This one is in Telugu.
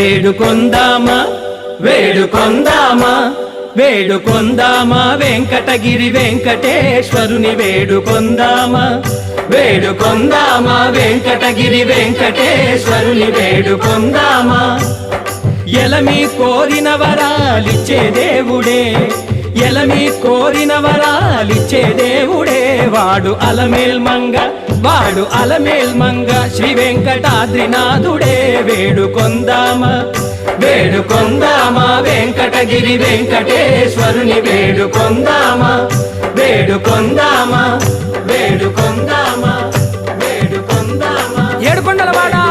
వేడుకొందామా వేడుకొందామా వేడుకొందామా వెంకటగిరి వెంకటేశ్వరుని వేడుకొందామా వేడుకొందామా వెంకటగిరి వెంకటేశ్వరుని వేడుకొందామా ఎలమి కోరిన వరాలిచ్చే దేవుడే ఎలమి కోరిన వరాలిచ్చే దేవుడే వాడు అలమేల్మంగ శ్రీ వెంకటాద్రినాథుడే వేడుకొందామా వేడుకొందామా వెంకటగిరి వెంకటేశ్వరుని వేడుకొందామా వేడుకొందామా వేడుకొందామా వేడుకొందామా ఏడుకొండలవాడా